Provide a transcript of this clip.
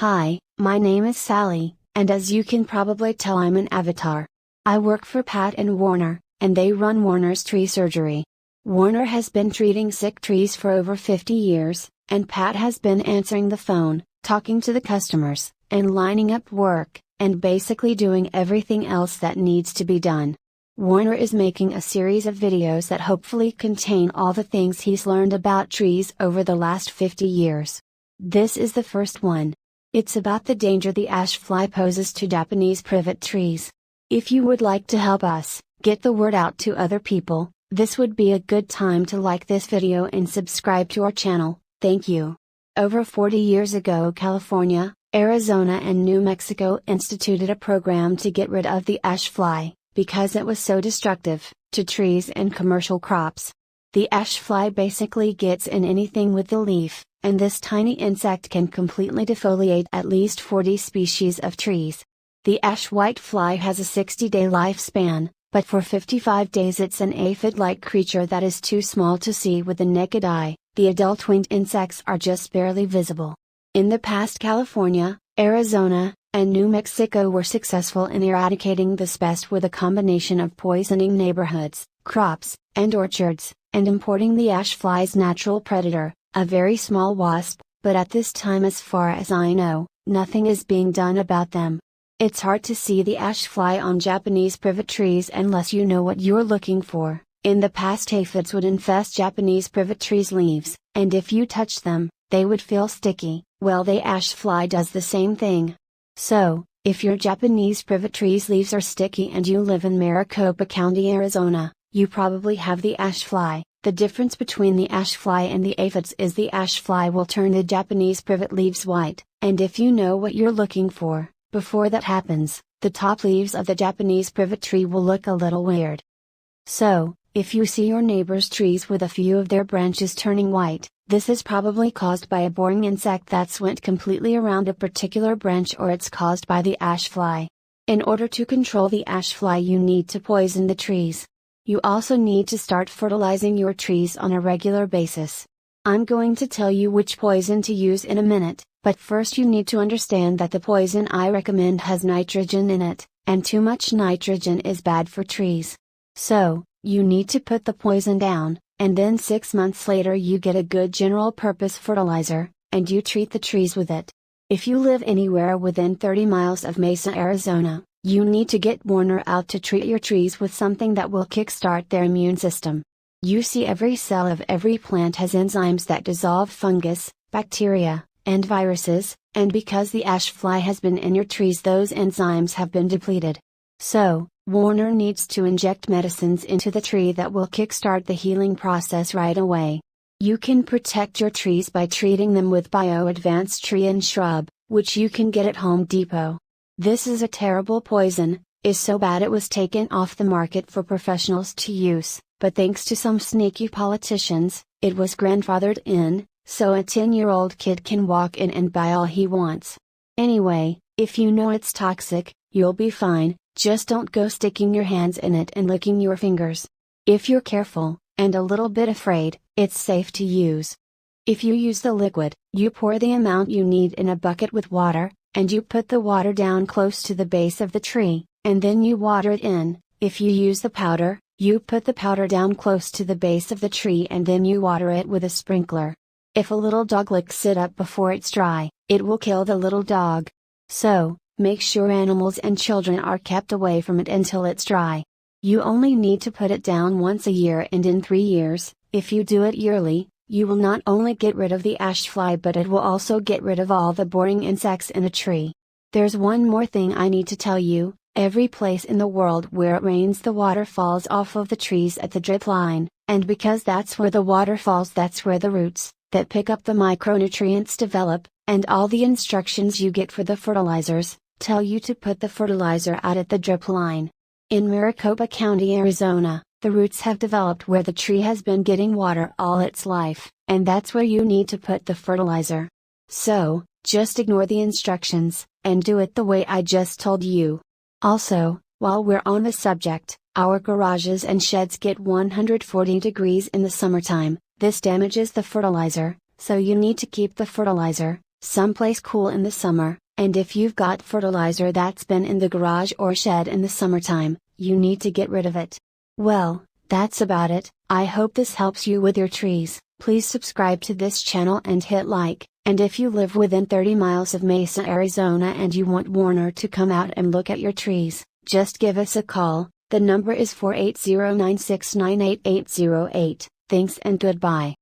Hi, my name is Sally, and as you can probably tell, I'm an avatar. I work for Pat and Warner, and they run Warner's tree surgery. Warner has been treating sick trees for over 50 years, and Pat has been answering the phone, talking to the customers, and lining up work, and basically doing everything else that needs to be done. Warner is making a series of videos that hopefully contain all the things he's learned about trees over the last 50 years. This is the first one. It's about the danger the ash fly poses to Japanese privet trees. If you would like to help us get the word out to other people, this would be a good time to like this video and subscribe to our channel. Thank you. Over 40 years ago, California, Arizona and New Mexico instituted a program to get rid of the ash fly, because it was so destructive to trees and commercial crops. The ash fly basically gets in anything with the leaf, and this tiny insect can completely defoliate at least 40 species of trees. The ash whitefly has a 60-day lifespan, but for 55 days it's an aphid-like creature that is too small to see with the naked eye. The adult winged insects are just barely visible. In the past, California, Arizona, and New Mexico were successful in eradicating this pest with a combination of poisoning neighborhoods, crops, and orchards, and importing the ash fly's natural predator, a very small wasp, but at this time, as far as I know, nothing is being done about them. It's hard to see the ash fly on Japanese privet trees unless you know what you're looking for. In the past, aphids would infest Japanese privet trees' leaves, and if you touch them, they would feel sticky. Well, the ash fly does the same thing. So, if your Japanese privet tree's leaves are sticky and you live in Maricopa County, Arizona, you probably have the ash fly. The difference between the ash fly and the aphids is the ash fly will turn the Japanese privet leaves white, and if you know what you're looking for, before that happens, the top leaves of the Japanese privet tree will look a little weird. So, if you see your neighbor's trees with a few of their branches turning white, this is probably caused by a boring insect that's went completely around a particular branch, or it's caused by the ash fly. In order to control the ash fly, you need to poison the trees. You also need to start fertilizing your trees on a regular basis. I'm going to tell you which poison to use in a minute, but first you need to understand that the poison I recommend has nitrogen in it, and too much nitrogen is bad for trees. So, you need to put the poison down, and then 6 months later you get a good general purpose fertilizer, and you treat the trees with it. If you live anywhere within 30 miles of Mesa, Arizona, you need to get Warner out to treat your trees with something that will kickstart their immune system. You see, every cell of every plant has enzymes that dissolve fungus, bacteria, and viruses, and because the ash fly has been in your trees, those enzymes have been depleted. So, Warner needs to inject medicines into the tree that will kickstart the healing process right away. You can protect your trees by treating them with Bio Advanced Tree and Shrub, which you can get at Home Depot. This is a terrible poison, is so bad it was taken off the market for professionals to use, but thanks to some sneaky politicians, it was grandfathered in, so a 10-year-old kid can walk in and buy all he wants. Anyway, if you know it's toxic, you'll be fine. Just don't go sticking your hands in it and licking your fingers. If you're careful, and a little bit afraid, it's safe to use. If you use the liquid, you pour the amount you need in a bucket with water, and you put the water down close to the base of the tree, and then you water it in. If you use the powder, you put the powder down close to the base of the tree and then you water it with a sprinkler. If a little dog licks it up before it's dry, it will kill the little dog. So, make sure animals and children are kept away from it until it's dry. You only need to put it down once a year, and in 3 years, if you do it yearly, you will not only get rid of the ash fly, but it will also get rid of all the boring insects in a tree. There's one more thing I need to tell you. Every place in the world where it rains, the water falls off of the trees at the drip line, and because that's where the water falls, that's where the roots that pick up the micronutrients develop, and all the instructions you get for the fertilizers tell you to put the fertilizer out at the drip line. In Maricopa County, Arizona, the roots have developed where the tree has been getting water all its life, and that's where you need to put the fertilizer. So, just ignore the instructions, and do it the way I just told you. Also, while we're on the subject, our garages and sheds get 140 degrees in the summertime. This damages the fertilizer, so you need to keep the fertilizer someplace cool in the summer, and if you've got fertilizer that's been in the garage or shed in the summertime, you need to get rid of it. Well, that's about it. I hope this helps you with your trees. Please subscribe to this channel and hit like, and if you live within 30 miles of Mesa, Arizona and you want Warner to come out and look at your trees, just give us a call. The number is 480-969-8808. Thanks and goodbye.